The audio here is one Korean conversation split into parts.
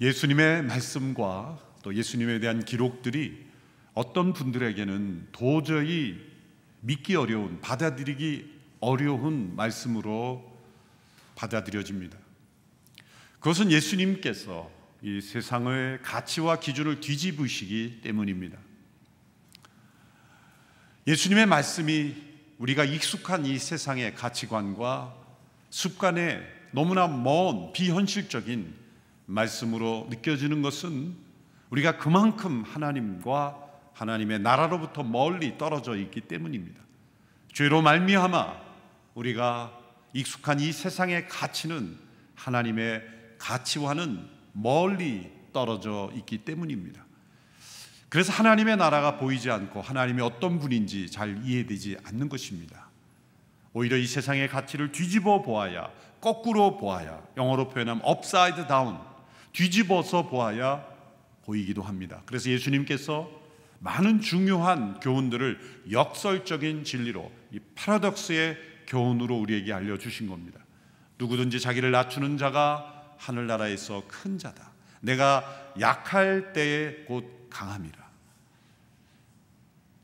예수님의 말씀과 또 예수님에 대한 기록들이 어떤 분들에게는 도저히 믿기 어려운, 받아들이기 어려운 말씀으로 받아들여집니다. 그것은 예수님께서 이 세상의 가치와 기준을 뒤집으시기 때문입니다. 예수님의 말씀이 우리가 익숙한 이 세상의 가치관과 습관에 너무나 먼 비현실적인 말씀으로 느껴지는 것은 우리가 그만큼 하나님과 하나님의 나라로부터 멀리 떨어져 있기 때문입니다. 죄로 말미암아 우리가 익숙한 이 세상의 가치는 하나님의 가치와는 멀리 떨어져 있기 때문입니다. 그래서 하나님의 나라가 보이지 않고 하나님이 어떤 분인지 잘 이해되지 않는 것입니다. 오히려 이 세상의 가치를 뒤집어 보아야, 거꾸로 보아야, 영어로 표현하면 upside down, 뒤집어서 보아야 보이기도 합니다. 그래서 예수님께서 많은 중요한 교훈들을 역설적인 진리로, 이 파라독스의 교훈으로 우리에게 알려주신 겁니다. 누구든지 자기를 낮추는 자가 하늘나라에서 큰 자다. 내가 약할 때에 곧 강함이라.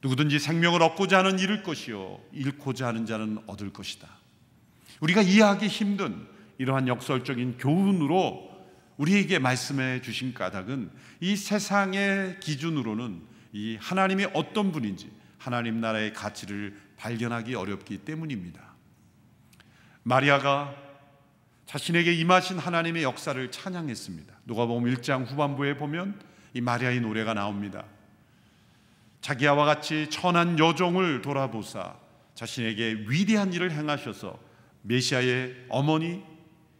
누구든지 생명을 얻고자 하는 잃을 것이요 잃고자 하는 자는 얻을 것이다. 우리가 이해하기 힘든 이러한 역설적인 교훈으로 우리에게 말씀해 주신 까닭은 이 세상의 기준으로는 이 하나님이 어떤 분인지 하나님 나라의 가치를 발견하기 어렵기 때문입니다. 마리아가 자신에게 임하신 하나님의 역사를 찬양했습니다. 누가복음 1장 후반부에 보면 이 마리아의 노래가 나옵니다. 자기와 같이 천한 여종을 돌아보사 자신에게 위대한 일을 행하셔서 메시아의 어머니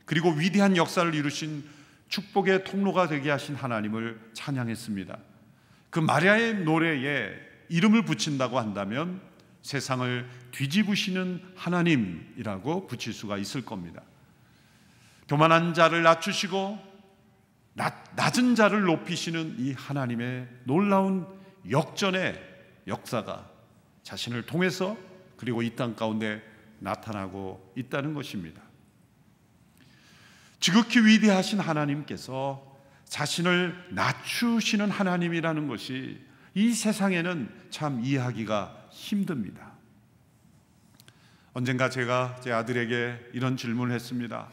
그리고 위대한 역사를 이루신 축복의 통로가 되게 하신 하나님을 찬양했습니다. 그 마리아의 노래에 이름을 붙인다고 한다면 세상을 뒤집으시는 하나님이라고 붙일 수가 있을 겁니다. 교만한 자를 낮추시고 낮은 자를 높이시는 이 하나님의 놀라운 역전의 역사가 자신을 통해서 그리고 이 땅 가운데 나타나고 있다는 것입니다. 지극히 위대하신 하나님께서 자신을 낮추시는 하나님이라는 것이 이 세상에는 참 이해하기가 힘듭니다. 언젠가 제가 제 아들에게 이런 질문을 했습니다.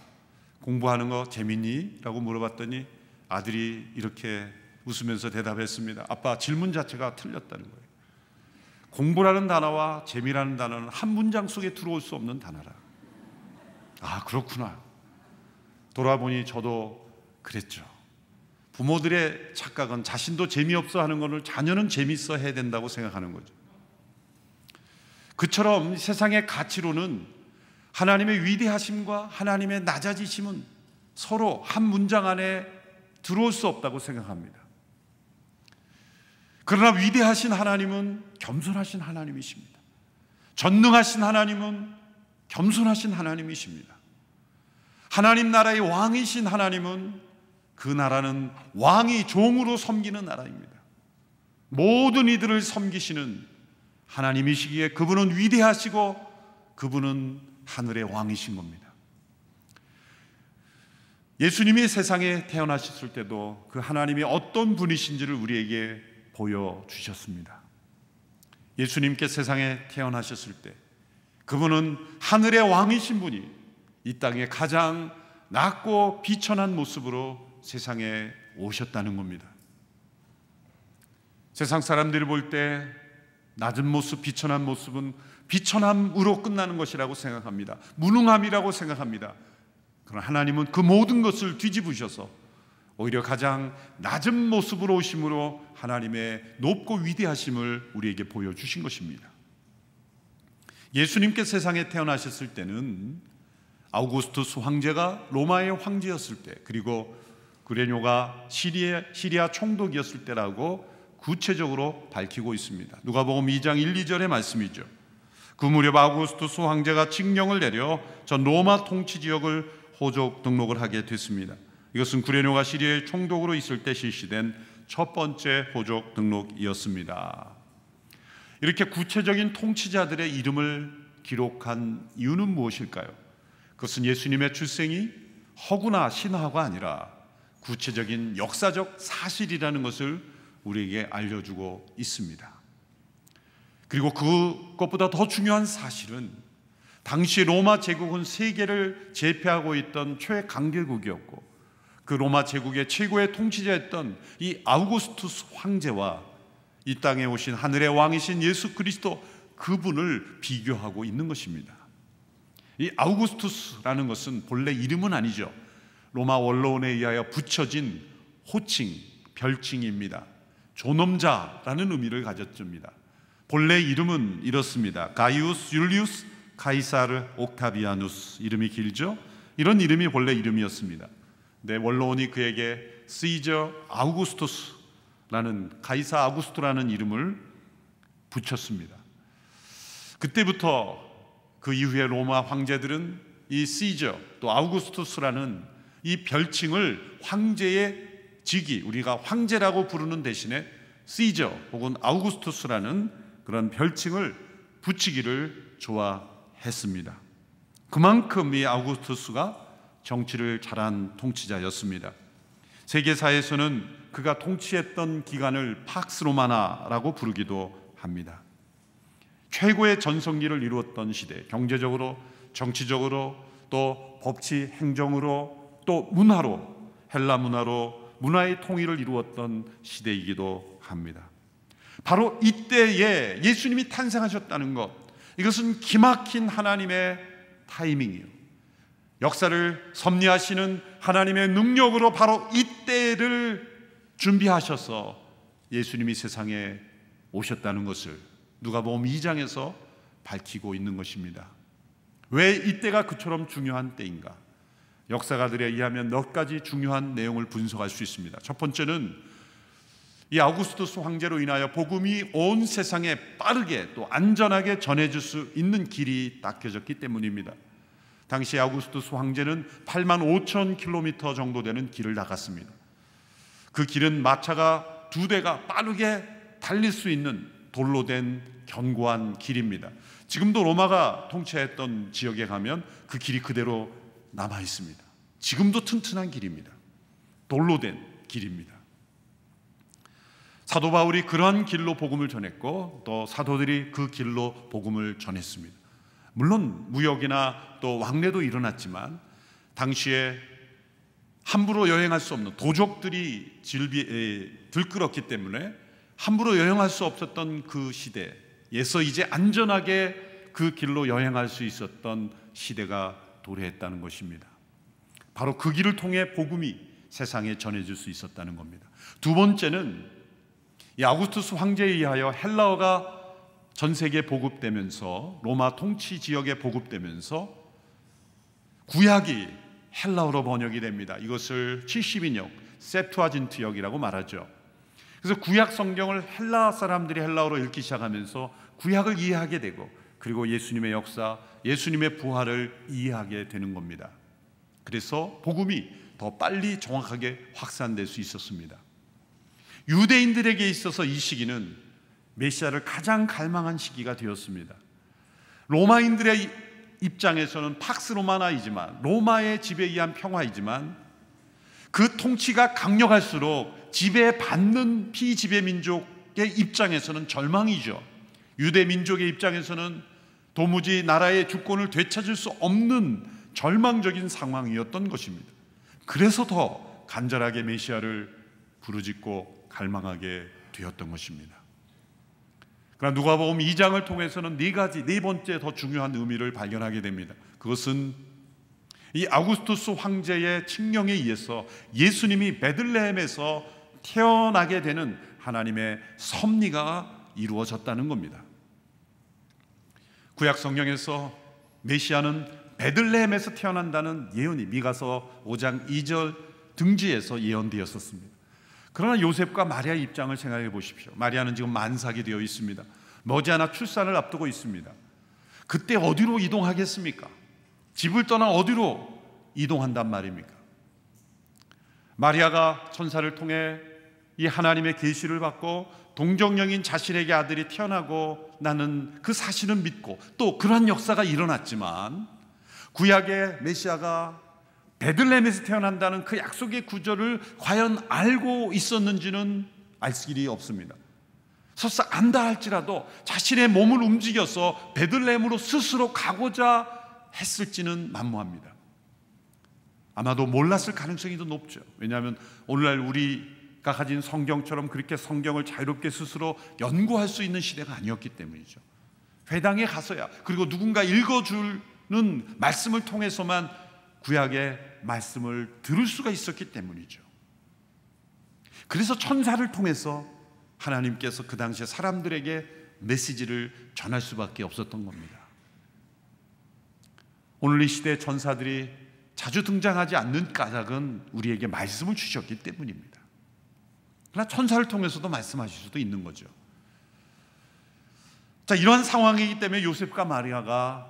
공부하는 거 재밌니? 라고 물어봤더니 아들이 이렇게 웃으면서 대답했습니다. 아빠, 질문 자체가 틀렸다는 거예요. 공부라는 단어와 재미라는 단어는 한 문장 속에 들어올 수 없는 단어라. 아, 그렇구나. 돌아보니 저도 그랬죠. 부모들의 착각은 자신도 재미없어 하는 것을 자녀는 재밌어 해야 된다고 생각하는 거죠. 그처럼 세상의 가치로는 하나님의 위대하심과 하나님의 낮아지심은 서로 한 문장 안에 들어올 수 없다고 생각합니다. 그러나 위대하신 하나님은 겸손하신 하나님이십니다. 전능하신 하나님은 겸손하신 하나님이십니다. 하나님 나라의 왕이신 하나님은 그 나라는 왕이 종으로 섬기는 나라입니다. 모든 이들을 섬기시는 하나님이시기에 그분은 위대하시고 그분은 하늘의 왕이신 겁니다. 예수님이 세상에 태어나셨을 때도 그 하나님이 어떤 분이신지를 우리에게 보여주셨습니다. 예수님께 세상에 태어나셨을 때 그분은 하늘의 왕이신 분이 이 땅에 가장 낮고 비천한 모습으로 세상에 오셨다는 겁니다. 세상 사람들이 볼 때 낮은 모습, 비천한 모습은 비천함으로 끝나는 것이라고 생각합니다. 무능함이라고 생각합니다. 그러나 하나님은 그 모든 것을 뒤집으셔서 오히려 가장 낮은 모습으로 오심으로 하나님의 높고 위대하심을 우리에게 보여주신 것입니다. 예수님께 세상에 태어나셨을 때는 아우구스투스 황제가 로마의 황제였을 때, 그리고 구레뇨가 시리아 총독이었을 때라고 구체적으로 밝히고 있습니다. 누가복음 2장 1, 2절의 말씀이죠. 그 무렵 아우구스투스 황제가 칙령을 내려 전 로마 통치 지역을 호족 등록을 하게 됐습니다. 이것은 구레뇨가 시리아의 총독으로 있을 때 실시된 첫 번째 호족 등록이었습니다. 이렇게 구체적인 통치자들의 이름을 기록한 이유는 무엇일까요? 그것은 예수님의 출생이 허구나 신화가 아니라 구체적인 역사적 사실이라는 것을 우리에게 알려주고 있습니다. 그리고 그것보다 더 중요한 사실은 당시 로마 제국은 세계를 제패하고 있던 최강대국이었고 그 로마 제국의 최고의 통치자였던 이 아우구스투스 황제와 이 땅에 오신 하늘의 왕이신 예수 그리스도 그분을 비교하고 있는 것입니다. 이 아우구스투스라는 것은 본래 이름은 아니죠. 로마 원로원에 의하여 붙여진 호칭, 별칭입니다. 존엄자라는 의미를 가졌습니다. 본래 이름은 이렇습니다. 가이우스 율리우스 카이사르 옥타비아누스. 이름이 길죠? 이런 이름이 본래 이름이었습니다. 네, 원로원이 그에게 시저 아우구스투스라는 가이사 아우구스투라는 이름을 붙였습니다. 그때부터 그 이후에 로마 황제들은 이 시저 또 아우구스투스라는 이 별칭을 황제의 직위, 우리가 황제라고 부르는 대신에 시저 혹은 아우구스투스라는 그런 별칭을 붙이기를 좋아했습니다. 그만큼 이 아우구스투스가 정치를 잘한 통치자였습니다. 세계사에서는 그가 통치했던 기간을 팍스 로마나라고 부르기도 합니다. 최고의 전성기를 이루었던 시대, 경제적으로, 정치적으로, 또 법치, 행정으로, 또 문화로, 헬라 문화로 문화의 통일을 이루었던 시대이기도 합니다. 바로 이때에 예수님이 탄생하셨다는 것, 이것은 기막힌 하나님의 타이밍이요, 역사를 섭리하시는 하나님의 능력으로 바로 이때를 준비하셔서 예수님이 세상에 오셨다는 것을 누가복음 2장에서 밝히고 있는 것입니다. 왜 이때가 그처럼 중요한 때인가? 역사가들에 의하면 몇 가지 중요한 내용을 분석할 수 있습니다. 첫 번째는 이 아우구스투스 황제로 인하여 복음이 온 세상에 빠르게 또 안전하게 전해질 수 있는 길이 닦여졌기 때문입니다. 당시 아우구스투스 황제는 85,000km 정도 되는 길을 나갔습니다. 그 길은 마차가 2대가 빠르게 달릴 수 있는 돌로 된 견고한 길입니다. 지금도 로마가 통치했던 지역에 가면 그 길이 그대로 남아 있습니다. 지금도 튼튼한 길입니다. 돌로 된 길입니다. 사도 바울이 그러한 길로 복음을 전했고 또 사도들이 그 길로 복음을 전했습니다. 물론 무역이나 또 왕래도 일어났지만 당시에 함부로 여행할 수 없는 도적들이 들끓었기 때문에 함부로 여행할 수 없었던 그 시대에서 이제 안전하게 그 길로 여행할 수 있었던 시대가 도래했다는 것입니다. 바로 그 길을 통해 복음이 세상에 전해질 수 있었다는 겁니다. 두 번째는 이 아우구스투스 황제에 의하여 헬라어가 전 세계에 보급되면서 로마 통치 지역에 보급되면서 구약이 헬라어로 번역이 됩니다. 이것을 70인역 세프투아진트역이라고 말하죠. 그래서 구약 성경을 헬라 사람들이 헬라어로 읽기 시작하면서 구약을 이해하게 되고 그리고 예수님의 역사, 예수님의 부활을 이해하게 되는 겁니다. 그래서 복음이 더 빨리 정확하게 확산될 수 있었습니다. 유대인들에게 있어서 이 시기는 메시아를 가장 갈망한 시기가 되었습니다. 로마인들의 입장에서는 팍스 로마나이지만 로마의 지배에 의한 평화이지만 그 통치가 강력할수록 지배받는 피지배 민족의 입장에서는 절망이죠. 유대 민족의 입장에서는 도무지 나라의 주권을 되찾을 수 없는 절망적인 상황이었던 것입니다. 그래서 더 간절하게 메시아를 부르짖고 갈망하게 되었던 것입니다. 그러나 누가복음 2장을 통해서는 네 번째 더 중요한 의미를 발견하게 됩니다. 그것은 이 아우구스투스 황제의 칙령에 의해서 예수님이 베들레헴에서 태어나게 되는 하나님의 섭리가 이루어졌다는 겁니다. 구약 성경에서 메시아는 베들레헴에서 태어난다는 예언이 미가서 5장 2절 등지에서 예언되었었습니다. 그러나 요셉과 마리아의 입장을 생각해 보십시오. 마리아는 지금 만삭이 되어 있습니다. 머지않아 출산을 앞두고 있습니다. 그때 어디로 이동하겠습니까? 집을 떠나 어디로 이동한단 말입니까? 마리아가 천사를 통해 이 하나님의 계시를 받고 동정녀인 자신에게 아들이 태어나고 나는 그 사실은 믿고 또 그러한 역사가 일어났지만 구약의 메시아가 베들레헴에서 태어난다는 그 약속의 구절을 과연 알고 있었는지는 알 길이 없습니다. 설사 안다 할지라도 자신의 몸을 움직여서 베들레헴으로 스스로 가고자 했을지는 만무합니다. 아마도 몰랐을 가능성이 더 높죠. 왜냐하면 오늘날 우리가 가진 성경처럼 그렇게 성경을 자유롭게 스스로 연구할 수 있는 시대가 아니었기 때문이죠. 회당에 가서야, 그리고 누군가 읽어주는 말씀을 통해서만 구약의 말씀을 들을 수가 있었기 때문이죠. 그래서 천사를 통해서 하나님께서 그 당시에 사람들에게 메시지를 전할 수밖에 없었던 겁니다. 오늘 이 시대의 천사들이 자주 등장하지 않는 까닭은 우리에게 말씀을 주셨기 때문입니다. 그러나 천사를 통해서도 말씀하실 수도 있는 거죠. 자, 이러한 상황이기 때문에 요셉과 마리아가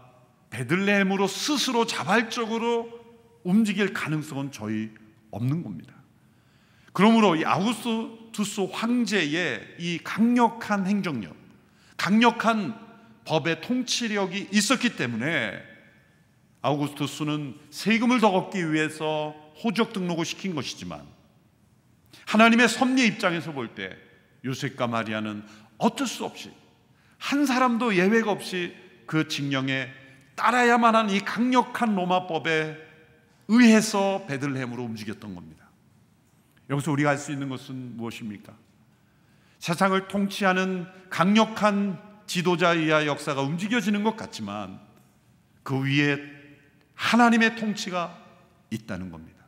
베들레헴으로 스스로 자발적으로 움직일 가능성은 거의 없는 겁니다. 그러므로 이 아우구스투스 황제의 이 강력한 행정력, 강력한 법의 통치력이 있었기 때문에 아우구스투스는 세금을 더 걷기 위해서 호적 등록을 시킨 것이지만, 하나님의 섭리의 입장에서 볼 때 요셉과 마리아는 어쩔 수 없이, 한 사람도 예외가 없이 그 칙령에 따라야만 하는 이 강력한 로마법에 의해서 베들레헴으로 움직였던 겁니다. 여기서 우리가 알 수 있는 것은 무엇입니까? 세상을 통치하는 강력한 지도자에 의한 역사가 움직여지는 것 같지만 그 위에 하나님의 통치가 있다는 겁니다.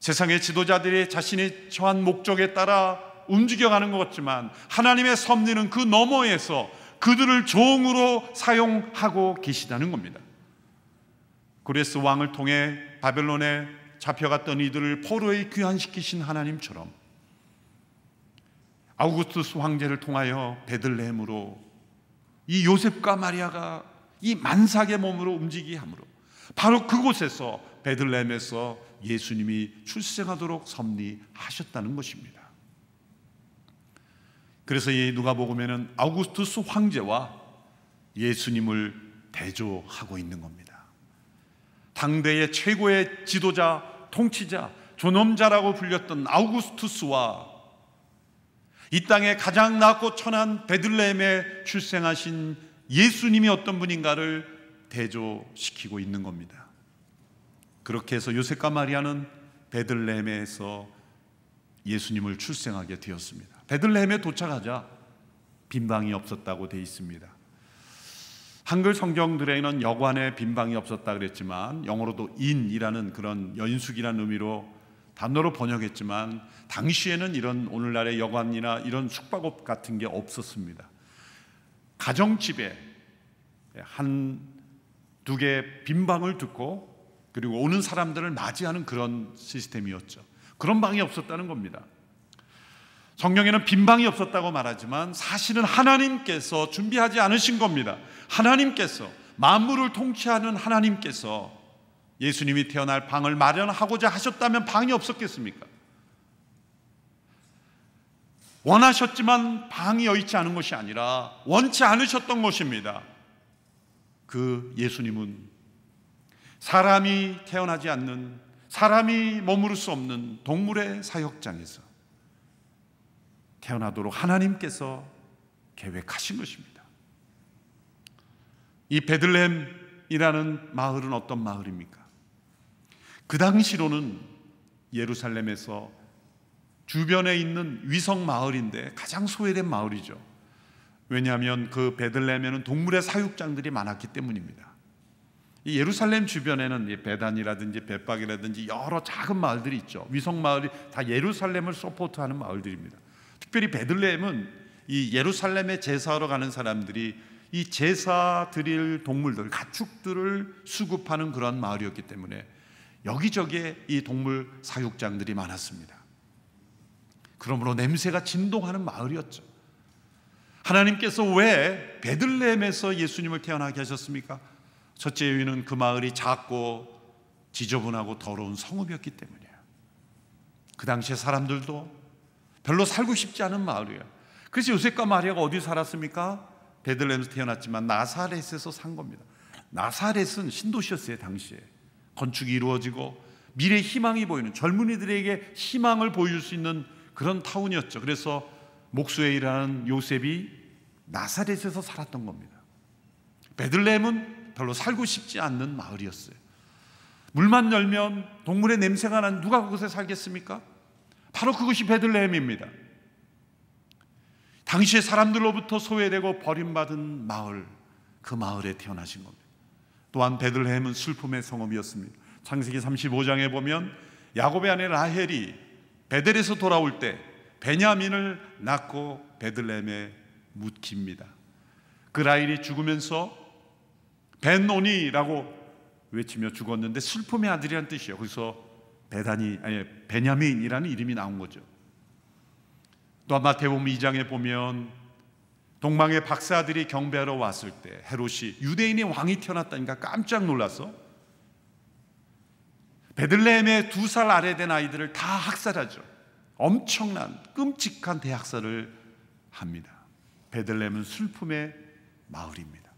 세상의 지도자들이 자신이 처한 목적에 따라 움직여가는 것 같지만 하나님의 섭리는 그 너머에서 그들을 종으로 사용하고 계시다는 겁니다. 고레스 왕을 통해 바벨론에 잡혀갔던 이들을 포로에 귀환시키신 하나님처럼 아우구스투스 황제를 통하여 베들레헴으로 이 요셉과 마리아가 이 만삭의 몸으로 움직이게 함으로 바로 그곳에서, 베들레헴에서 예수님이 출생하도록 섭리하셨다는 것입니다. 그래서 이 누가복음에는 아우구스투스 황제와 예수님을 대조하고 있는 겁니다. 당대의 최고의 지도자, 통치자, 존엄자라고 불렸던 아우구스투스와 이 땅에 가장 낮고 천한 베들레헴에 출생하신 예수님이 어떤 분인가를 대조시키고 있는 겁니다. 그렇게 해서 요셉과 마리아는 베들레헴에서 예수님을 출생하게 되었습니다. 베들레헴에 도착하자 빈방이 없었다고 되어 있습니다. 한글 성경들에는 여관에 빈방이 없었다 그랬지만 영어로도 인이라는 그런 연숙이라는 의미로 단어로 번역했지만 당시에는 이런 오늘날의 여관이나 이런 숙박업 같은 게 없었습니다. 가정집에 한두 개의 빈방을 두고 그리고 오는 사람들을 맞이하는 그런 시스템이었죠. 그런 방이 없었다는 겁니다. 성경에는 빈방이 없었다고 말하지만 사실은 하나님께서 준비하지 않으신 겁니다. 하나님께서, 만물을 통치하는 하나님께서 예수님이 태어날 방을 마련하고자 하셨다면 방이 없었겠습니까? 원하셨지만 방이 여의치 않은 것이 아니라 원치 않으셨던 것입니다. 그 예수님은 사람이 태어나지 않는, 사람이 머무를 수 없는 동물의 사육장에서 태어나도록 하나님께서 계획하신 것입니다. 이 베들레헴이라는 마을은 어떤 마을입니까? 그 당시로는 예루살렘에서 주변에 있는 위성 마을인데 가장 소외된 마을이죠. 왜냐하면 그 베들레헴에는 동물의 사육장들이 많았기 때문입니다. 이 예루살렘 주변에는 베단이라든지 벳박이라든지 여러 작은 마을들이 있죠. 위성 마을이 다 예루살렘을 서포트하는 마을들입니다. 특별히 베들레헴은 이 예루살렘에 제사하러 가는 사람들이 이 제사 드릴 동물들, 가축들을 수급하는 그런 마을이었기 때문에 여기저기에 이 동물 사육장들이 많았습니다. 그러므로 냄새가 진동하는 마을이었죠. 하나님께서 왜 베들레헴에서 예수님을 태어나게 하셨습니까? 첫째 이유는 그 마을이 작고 지저분하고 더러운 성읍이었기 때문이에요. 그 당시에 사람들도 별로 살고 싶지 않은 마을이에요. 그래서 요셉과 마리아가 어디 살았습니까? 베들레헴에서 태어났지만 나사렛에서 산 겁니다. 나사렛은 신도시였어요. 당시에 건축이 이루어지고 미래 희망이 보이는, 젊은이들에게 희망을 보여줄 수 있는 그런 타운이었죠. 그래서 목수의 일하는 요셉이 나사렛에서 살았던 겁니다. 베들레헴은 별로 살고 싶지 않는 마을이었어요. 물만 열면 동물의 냄새가 나는, 누가 그곳에 살겠습니까? 바로 그것이 베들레헴입니다. 당시의 사람들로부터 소외되고 버림받은 마을, 그 마을에 태어나신 겁니다. 또한 베들레헴은 슬픔의 성읍이었습니다. 창세기 35장에 보면 야곱의 아내 라헬이 베델에서 돌아올 때 베냐민을 낳고 베들레헴에 묻힙니다. 그 라헬이 죽으면서 벤오니라고 외치며 죽었는데 슬픔의 아들이라는 뜻이에요. 그래서 베냐민이라는 이름이 나온 거죠. 또 마태복음 2장에 보면 동방의 박사들이 경배하러 왔을 때 헤롯이 유대인의 왕이 태어났다니까 깜짝 놀라서 베들레헴의 2살 아래 된 아이들을 다 학살하죠. 엄청난 끔찍한 대학살을 합니다. 베들레헴은 슬픔의 마을입니다.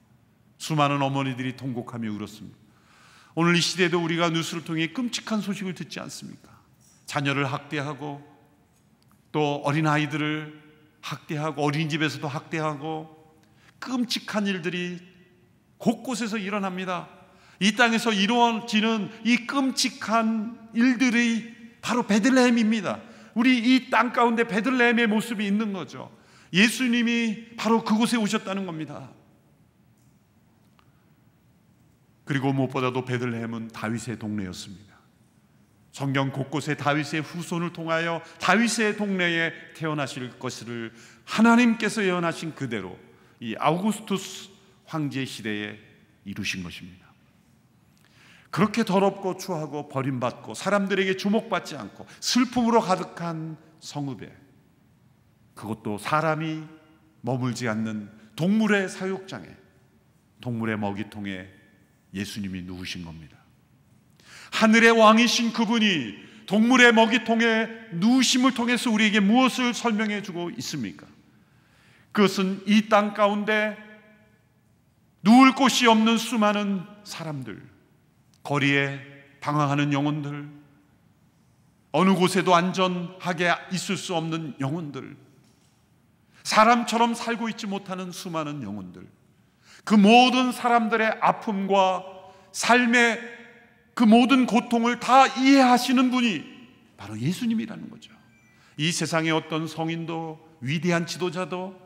수많은 어머니들이 통곡하며 울었습니다. 오늘 이 시대에도 우리가 뉴스를 통해 끔찍한 소식을 듣지 않습니까? 자녀를 학대하고 또 어린아이들을 학대하고 어린이집에서도 학대하고 끔찍한 일들이 곳곳에서 일어납니다. 이 땅에서 이루어지는 이 끔찍한 일들이 바로 베들레헴입니다. 우리 이 땅 가운데 베들레헴의 모습이 있는 거죠. 예수님이 바로 그곳에 오셨다는 겁니다. 그리고 무엇보다도 베들레헴은 다윗의 동네였습니다. 성경 곳곳에 다윗의 후손을 통하여 다윗의 동네에 태어나실 것을 하나님께서 예언하신 그대로 이 아우구스투스 황제 시대에 이루신 것입니다. 그렇게 더럽고 추하고 버림받고 사람들에게 주목받지 않고 슬픔으로 가득한 성읍에, 그것도 사람이 머물지 않는 동물의 사육장에, 동물의 먹이통에 예수님이 누우신 겁니다. 하늘의 왕이신 그분이 동물의 먹이통에 누우심을 통해서 우리에게 무엇을 설명해 주고 있습니까? 그것은 이 땅 가운데 누울 곳이 없는 수많은 사람들, 거리에 방황하는 영혼들, 어느 곳에도 안전하게 있을 수 없는 영혼들, 사람처럼 살고 있지 못하는 수많은 영혼들, 그 모든 사람들의 아픔과 삶의 그 모든 고통을 다 이해하시는 분이 바로 예수님이라는 거죠. 이 세상의 어떤 성인도 위대한 지도자도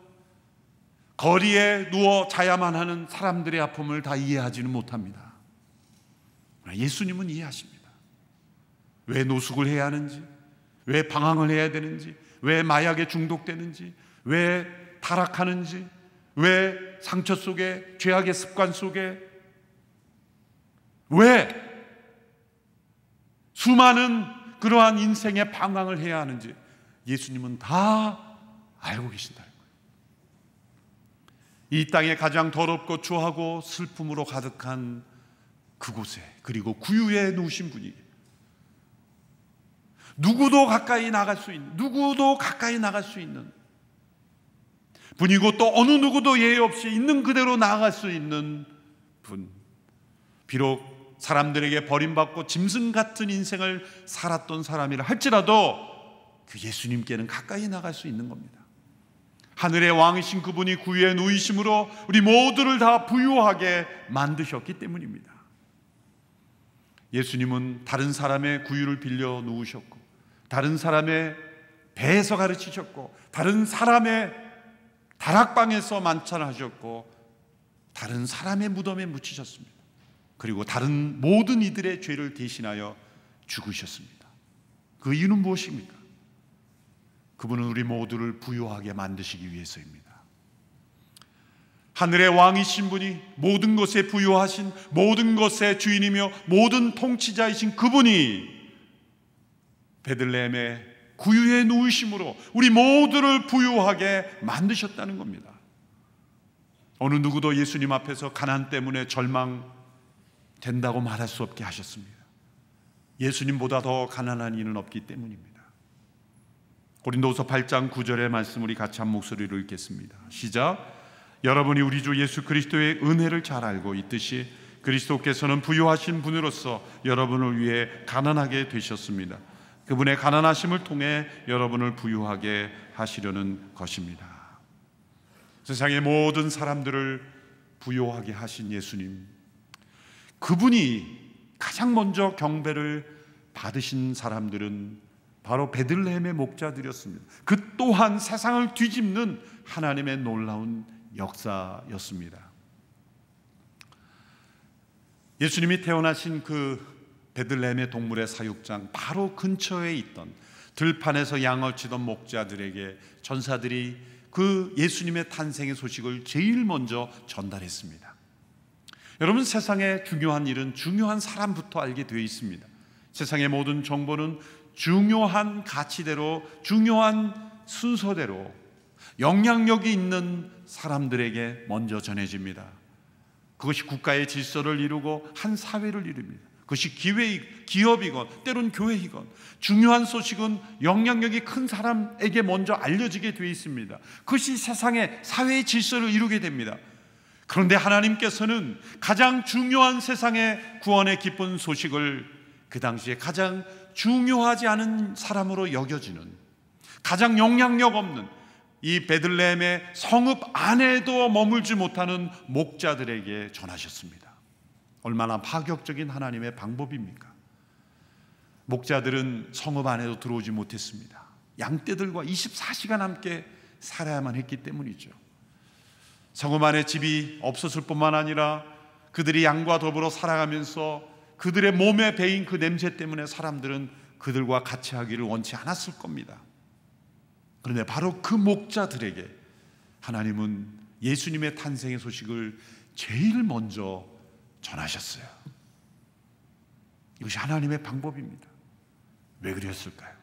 거리에 누워 자야만 하는 사람들의 아픔을 다 이해하지는 못합니다. 예수님은 이해하십니다. 왜 노숙을 해야 하는지, 왜 방황을 해야 되는지, 왜 마약에 중독되는지, 왜 타락하는지, 왜 상처 속에, 죄악의 습관 속에, 왜 수많은 그러한 인생의 방황을 해야 하는지 예수님은 다 알고 계신다는 거예요. 이 땅에 가장 더럽고 추하고 슬픔으로 가득한 그곳에, 그리고 구유에 누우신 분이 누구도 가까이 나갈 수 있는 분이고, 또 어느 누구도 예의 없이 있는 그대로 나아갈 수 있는 분, 비록 사람들에게 버림받고 짐승 같은 인생을 살았던 사람이라 할지라도 그 예수님께는 가까이 나갈 수 있는 겁니다. 하늘의 왕이신 그분이 구유에 누이심으로 우리 모두를 다 부유하게 만드셨기 때문입니다. 예수님은 다른 사람의 구유를 빌려 누우셨고, 다른 사람의 배에서 가르치셨고, 다른 사람의 다락방에서 만찬하셨고, 다른 사람의 무덤에 묻히셨습니다. 그리고 다른 모든 이들의 죄를 대신하여 죽으셨습니다. 그 이유는 무엇입니까? 그분은 우리 모두를 부유하게 만드시기 위해서입니다. 하늘의 왕이신 분이, 모든 것에 부유하신, 모든 것의 주인이며 모든 통치자이신 그분이 베들레헴의 구유에 누우심으로 우리 모두를 부유하게 만드셨다는 겁니다. 어느 누구도 예수님 앞에서 가난 때문에 절망된다고 말할 수 없게 하셨습니다. 예수님보다 더 가난한 이는 없기 때문입니다. 고린도후서 8장 9절의 말씀 우리 같이 한 목소리로 읽겠습니다. 시작. 여러분이 우리 주 예수 그리스도의 은혜를 잘 알고 있듯이 그리스도께서는 부유하신 분으로서 여러분을 위해 가난하게 되셨습니다. 그분의 가난하심을 통해 여러분을 부유하게 하시려는 것입니다. 세상의 모든 사람들을 부유하게 하신 예수님, 그분이 가장 먼저 경배를 받으신 사람들은 바로 베들레헴의 목자들이었습니다. 그 또한 세상을 뒤집는 하나님의 놀라운 역사였습니다. 예수님이 태어나신 그 베들레헴의 동물의 사육장 바로 근처에 있던 들판에서 양을 치던 목자들에게 전사들이 그 예수님의 탄생의 소식을 제일 먼저 전달했습니다. 여러분, 세상의 중요한 일은 중요한 사람부터 알게 되어 있습니다. 세상의 모든 정보는 중요한 가치대로, 중요한 순서대로 영향력이 있는 사람들에게 먼저 전해집니다. 그것이 국가의 질서를 이루고 한 사회를 이룹니다. 그것이 기업이건 때론 교회이건 중요한 소식은 영향력이 큰 사람에게 먼저 알려지게 되어 있습니다. 그것이 세상의 사회의 질서를 이루게 됩니다. 그런데 하나님께서는 가장 중요한 세상의 구원의 기쁜 소식을 그 당시에 가장 중요하지 않은 사람으로 여겨지는, 가장 영향력 없는 이 베들레헴의 성읍 안에도 머물지 못하는 목자들에게 전하셨습니다. 얼마나 파격적인 하나님의 방법입니까? 목자들은 성읍 안에도 들어오지 못했습니다. 양떼들과 24시간 함께 살아야만 했기 때문이죠. 성읍 안에 집이 없었을 뿐만 아니라 그들이 양과 더불어 살아가면서 그들의 몸에 배인 그 냄새 때문에 사람들은 그들과 같이 하기를 원치 않았을 겁니다. 그런데 바로 그 목자들에게 하나님은 예수님의 탄생의 소식을 제일 먼저 전하셨어요. 이것이 하나님의 방법입니다. 왜 그랬을까요?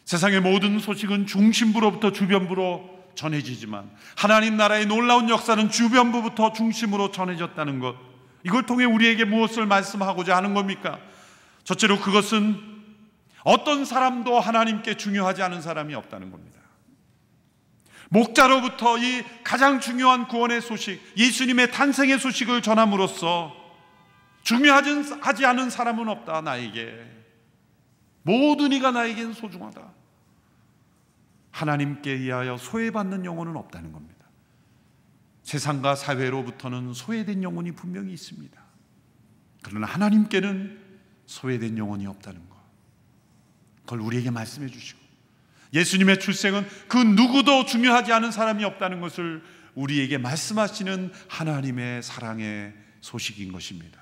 세상의 모든 소식은 중심부로부터 주변부로 전해지지만 하나님 나라의 놀라운 역사는 주변부부터 중심으로 전해졌다는 것, 이걸 통해 우리에게 무엇을 말씀하고자 하는 겁니까? 첫째로 그것은 어떤 사람도 하나님께 중요하지 않은 사람이 없다는 겁니다. 목자로부터 이 가장 중요한 구원의 소식, 예수님의 탄생의 소식을 전함으로써 중요하지 않은 사람은 없다. 나에게 모든 이가 나에겐 소중하다. 하나님께 의하여 소외받는 영혼은 없다는 겁니다. 세상과 사회로부터는 소외된 영혼이 분명히 있습니다. 그러나 하나님께는 소외된 영혼이 없다는 것, 그걸 우리에게 말씀해 주시고, 예수님의 출생은 그 누구도 중요하지 않은 사람이 없다는 것을 우리에게 말씀하시는 하나님의 사랑의 소식인 것입니다.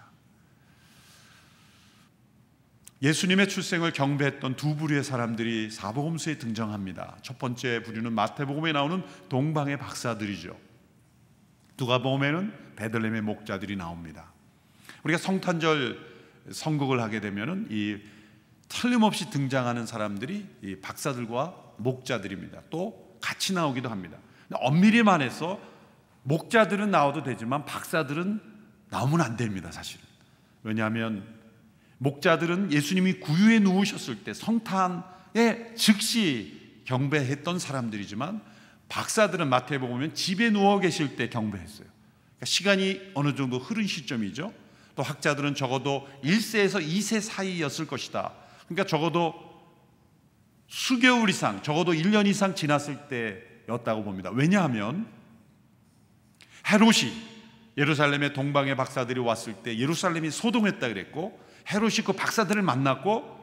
예수님의 출생을 경배했던 두 부류의 사람들이 사복음서에 등장합니다. 첫 번째 부류는 마태복음에 나오는 동방의 박사들이죠. 누가복음에는 베들레헴의 목자들이 나옵니다. 우리가 성탄절 선곡을 하게 되면은 이 틀림없이 등장하는 사람들이 이 박사들과 목자들입니다. 또 같이 나오기도 합니다. 엄밀히 말해서 목자들은 나와도 되지만 박사들은 나오면 안 됩니다, 사실은. 왜냐하면 목자들은 예수님이 구유에 누우셨을 때 성탄에 즉시 경배했던 사람들이지만, 박사들은 마태복음에 집에 누워 계실 때 경배했어요. 그러니까 시간이 어느 정도 흐른 시점이죠. 또 학자들은 적어도 1세에서 2세 사이였을 것이다. 그러니까 적어도 수개월 이상, 적어도 1년 이상 지났을 때였다고 봅니다. 왜냐하면 헤롯이 예루살렘에 동방의 박사들이 왔을 때 예루살렘이 소동했다 그랬고, 헤롯이 그 박사들을 만났고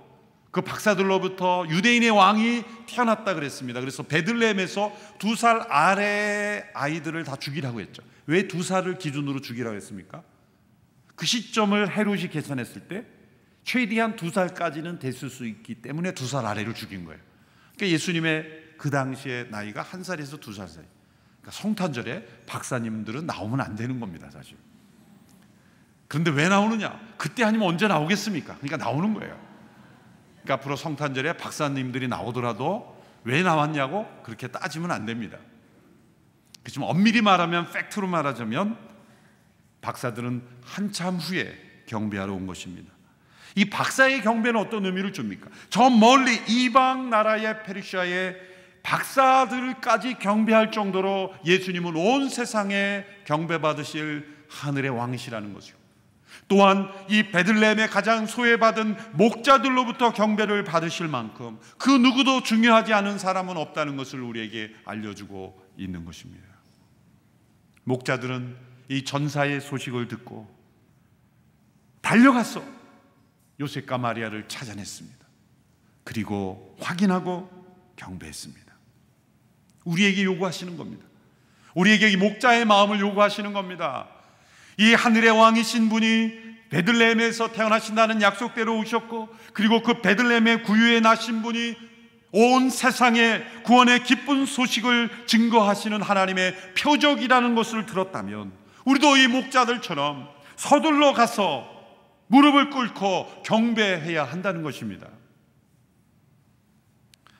그 박사들로부터 유대인의 왕이 태어났다 그랬습니다. 그래서 베들레헴에서 2살 아래 아이들을 다 죽이라고 했죠. 왜 2살을 기준으로 죽이라고 했습니까? 그 시점을 헤롯이 계산했을 때 최대한 2살까지는 됐을 수 있기 때문에 2살 아래를 죽인 거예요. 그러니까 예수님의 그 당시의 나이가 1살에서 2살 사이. 그러니까 성탄절에 박사님들은 나오면 안 되는 겁니다, 사실. 그런데 왜 나오느냐? 그때 아니면 언제 나오겠습니까? 그러니까 나오는 거예요. 그러니까 앞으로 성탄절에 박사님들이 나오더라도 왜 나왔냐고 그렇게 따지면 안 됩니다. 그렇지만 엄밀히 말하면, 팩트로 말하자면 박사들은 한참 후에 경배하러 온 것입니다. 이 박사의 경배는 어떤 의미를 줍니까? 저 멀리 이방 나라의 페르시아의 박사들까지 경배할 정도로 예수님은 온 세상에 경배받으실 하늘의 왕이시라는 거죠. 또한 이 베들레헴에 가장 소외받은 목자들로부터 경배를 받으실 만큼 그 누구도 중요하지 않은 사람은 없다는 것을 우리에게 알려주고 있는 것입니다. 목자들은 이 전사의 소식을 듣고 달려가서 요셉과 마리아를 찾아냈습니다. 그리고 확인하고 경배했습니다. 우리에게 요구하시는 겁니다. 우리에게 이 목자의 마음을 요구하시는 겁니다. 이 하늘의 왕이신 분이 베들레헴에서 태어나신다는 약속대로 오셨고, 그리고 그 베들레헴의 구유에 나신 분이 온 세상에 구원의 기쁜 소식을 증거하시는 하나님의 표적이라는 것을 들었다면 우리도 이 목자들처럼 서둘러 가서 무릎을 꿇고 경배해야 한다는 것입니다.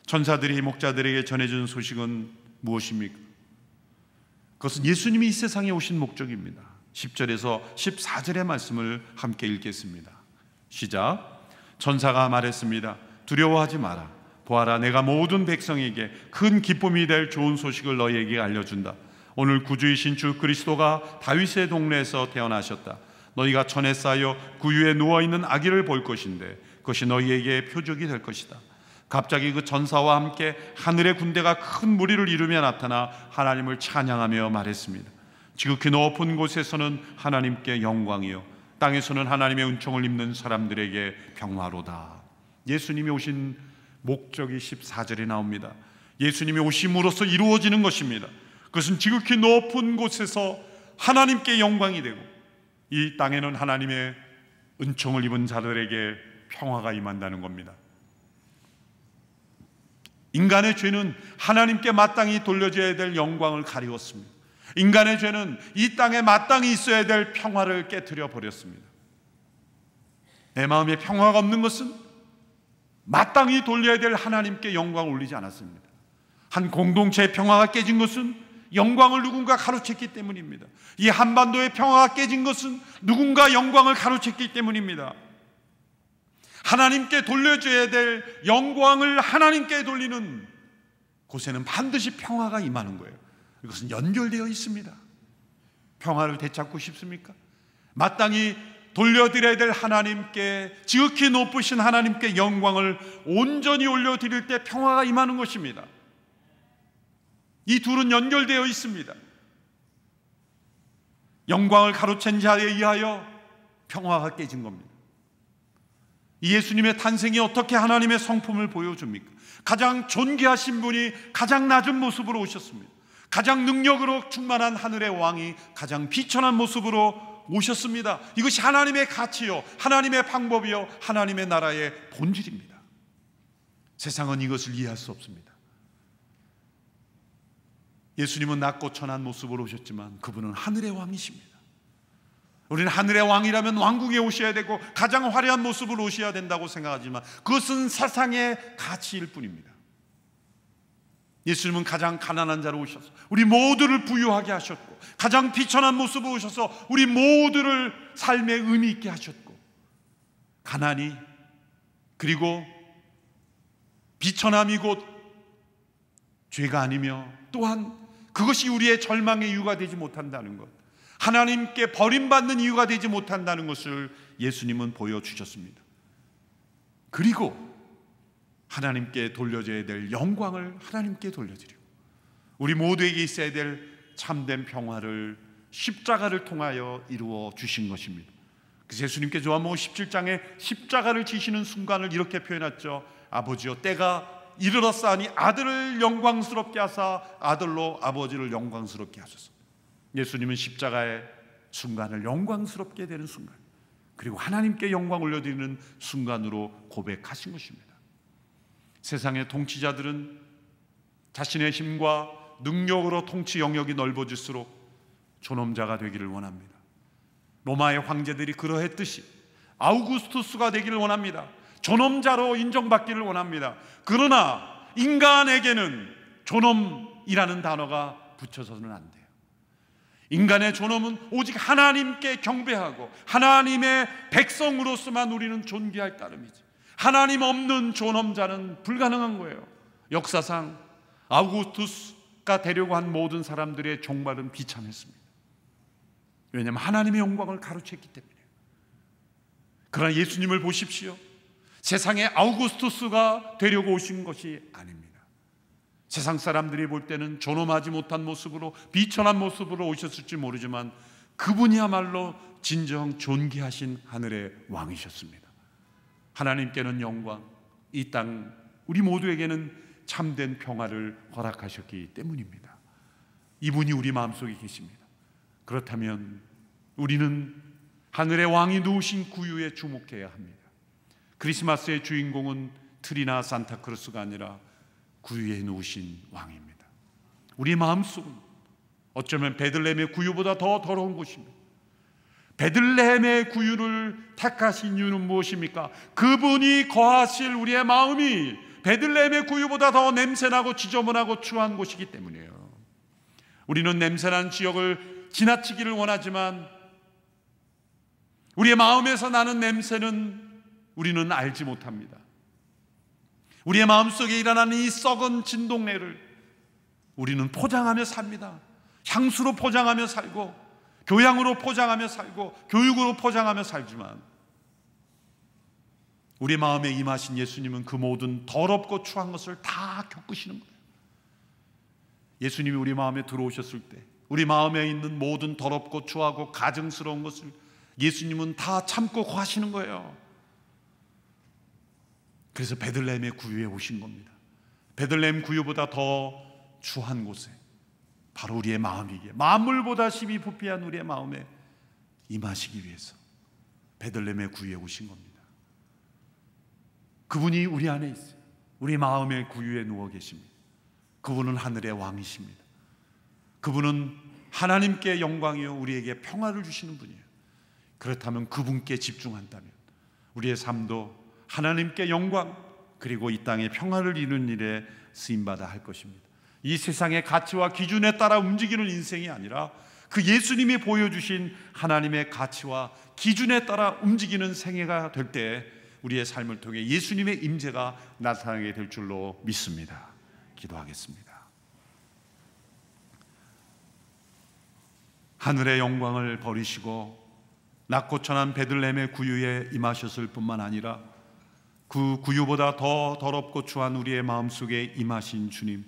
천사들이 목자들에게 전해준 소식은 무엇입니까? 그것은 예수님이 이 세상에 오신 목적입니다. 10절에서 14절의 말씀을 함께 읽겠습니다. 시작. 천사가 말했습니다. 두려워하지 마라. 보아라, 내가 모든 백성에게 큰 기쁨이 될 좋은 소식을 너희에게 알려준다. 오늘 구주이신 주 그리스도가 다윗의 동네에서 태어나셨다. 너희가 천에 쌓여 구유에 누워있는 아기를 볼 것인데 그것이 너희에게 표적이 될 것이다. 갑자기 그 전사와 함께 하늘의 군대가 큰 무리를 이루며 나타나 하나님을 찬양하며 말했습니다. 지극히 높은 곳에서는 하나님께 영광이요, 땅에서는 하나님의 은총을 입는 사람들에게 평화로다. 예수님이 오신 목적이 14절에 나옵니다. 예수님이 오심으로써 이루어지는 것입니다. 그것은 지극히 높은 곳에서 하나님께 영광이 되고 이 땅에는 하나님의 은총을 입은 자들에게 평화가 임한다는 겁니다. 인간의 죄는 하나님께 마땅히 돌려줘야 될 영광을 가리웠습니다. 인간의 죄는 이 땅에 마땅히 있어야 될 평화를 깨트려 버렸습니다. 내 마음에 평화가 없는 것은 마땅히 돌려야 될 하나님께 영광을 올리지 않았습니다. 한 공동체의 평화가 깨진 것은 영광을 누군가 가로챘기 때문입니다. 이 한반도의 평화가 깨진 것은 누군가 영광을 가로챘기 때문입니다. 하나님께 돌려줘야 될 영광을 하나님께 돌리는 곳에는 반드시 평화가 임하는 거예요. 이것은 연결되어 있습니다. 평화를 되찾고 싶습니까? 마땅히 돌려드려야 될 하나님께, 지극히 높으신 하나님께 영광을 온전히 올려드릴 때 평화가 임하는 것입니다. 이 둘은 연결되어 있습니다. 영광을 가로챈 자에 의하여 평화가 깨진 겁니다. 이 예수님의 탄생이 어떻게 하나님의 성품을 보여줍니까? 가장 존귀하신 분이 가장 낮은 모습으로 오셨습니다. 가장 능력으로 충만한 하늘의 왕이 가장 비천한 모습으로 오셨습니다. 이것이 하나님의 가치요, 하나님의 방법이요, 하나님의 나라의 본질입니다. 세상은 이것을 이해할 수 없습니다. 예수님은 낮고 천한 모습으로 오셨지만 그분은 하늘의 왕이십니다. 우리는 하늘의 왕이라면 왕궁에 오셔야 되고 가장 화려한 모습으로 오셔야 된다고 생각하지만 그것은 세상의 가치일 뿐입니다. 예수님은 가장 가난한 자로 오셔서 우리 모두를 부유하게 하셨고, 가장 비천한 모습으로 오셔서 우리 모두를 삶에 의미 있게 하셨고, 가난이 그리고 비천함이 곧 죄가 아니며 또한 그것이 우리의 절망의 이유가 되지 못한다는 것, 하나님께 버림받는 이유가 되지 못한다는 것을 예수님은 보여주셨습니다. 그리고 하나님께 돌려줘야 될 영광을 하나님께 돌려드리고 우리 모두에게 있어야 될 참된 평화를 십자가를 통하여 이루어 주신 것입니다. 그래서 예수님께서 요한복음 17장에 십자가를 지시는 순간을 이렇게 표현했죠. 아버지여, 때가 이르렀사니 아들을 영광스럽게 하사 아들로 아버지를 영광스럽게 하소서. 예수님은 십자가의 순간을 영광스럽게 되는 순간, 그리고 하나님께 영광 올려드리는 순간으로 고백하신 것입니다. 세상의 통치자들은 자신의 힘과 능력으로 통치 영역이 넓어질수록 존엄자가 되기를 원합니다. 로마의 황제들이 그러했듯이 아우구스투스가 되기를 원합니다. 존엄자로 인정받기를 원합니다. 그러나 인간에게는 존엄이라는 단어가 붙여서는 안 돼요. 인간의 존엄은 오직 하나님께 경배하고 하나님의 백성으로서만 우리는 존귀할 따름이지, 하나님 없는 존엄자는 불가능한 거예요. 역사상 아우구스투스가 되려고 한 모든 사람들의 종말은 비참했습니다. 왜냐하면 하나님의 영광을 가로챘기 때문이에요. 그러나 예수님을 보십시오. 세상의 아우구스투스가 되려고 오신 것이 아닙니다. 세상 사람들이 볼 때는 존엄하지 못한 모습으로, 비천한 모습으로 오셨을지 모르지만 그분이야말로 진정 존귀하신 하늘의 왕이셨습니다. 하나님께는 영광, 이 땅 우리 모두에게는 참된 평화를 허락하셨기 때문입니다. 이분이 우리 마음속에 계십니다. 그렇다면 우리는 하늘의 왕이 누우신 구유에 주목해야 합니다. 크리스마스의 주인공은 트리나 산타크로스가 아니라 구유에 누우신 왕입니다. 우리 마음속은 어쩌면 베들레헴의 구유보다 더 더러운 곳입니다. 베들레헴의 구유를 택하신 이유는 무엇입니까? 그분이 거하실 우리의 마음이 베들레헴의 구유보다 더 냄새나고 지저분하고 추한 곳이기 때문이에요. 우리는 냄새난 지역을 지나치기를 원하지만 우리의 마음에서 나는 냄새는 우리는 알지 못합니다. 우리의 마음속에 일어나는 이 썩은 진동내를 우리는 포장하며 삽니다. 향수로 포장하며 살고, 교양으로 포장하며 살고, 교육으로 포장하며 살지만 우리 마음에 임하신 예수님은 그 모든 더럽고 추한 것을 다 겪으시는 거예요. 예수님이 우리 마음에 들어오셨을 때 우리 마음에 있는 모든 더럽고 추하고 가증스러운 것을 예수님은 다 참고 거하시는 거예요. 그래서 베들레헴의 구유에 오신 겁니다. 베들레헴 구유보다 더 추한 곳에 바로 우리의 마음이기에, 만물보다 심히 부패한 우리의 마음에 임하시기 위해서 베들레헴의 구유에 오신 겁니다. 그분이 우리 안에 있어요. 우리 마음의 구유에 누워 계십니다. 그분은 하늘의 왕이십니다. 그분은 하나님께 영광이요 우리에게 평화를 주시는 분이에요. 그렇다면 그분께 집중한다면 우리의 삶도 하나님께 영광, 그리고 이 땅에 평화를 이루는 일에 쓰임받아 할 것입니다. 이 세상의 가치와 기준에 따라 움직이는 인생이 아니라 그 예수님이 보여주신 하나님의 가치와 기준에 따라 움직이는 생애가 될 때 우리의 삶을 통해 예수님의 임재가 나타나게 될 줄로 믿습니다. 기도하겠습니다. 하늘의 영광을 버리시고 낮고 천한 베들레헴의 구유에 임하셨을 뿐만 아니라 그 구유보다 더 더럽고 추한 우리의 마음속에 임하신 주님,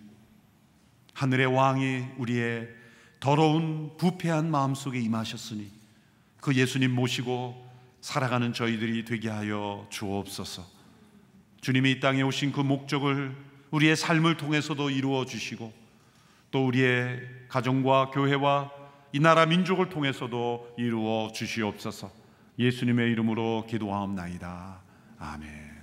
하늘의 왕이 우리의 더러운 부패한 마음속에 임하셨으니 그 예수님 모시고 살아가는 저희들이 되게 하여 주옵소서. 주님이 이 땅에 오신 그 목적을 우리의 삶을 통해서도 이루어 주시고 또 우리의 가정과 교회와 이 나라 민족을 통해서도 이루어 주시옵소서. 예수님의 이름으로 기도하옵나이다. 아멘.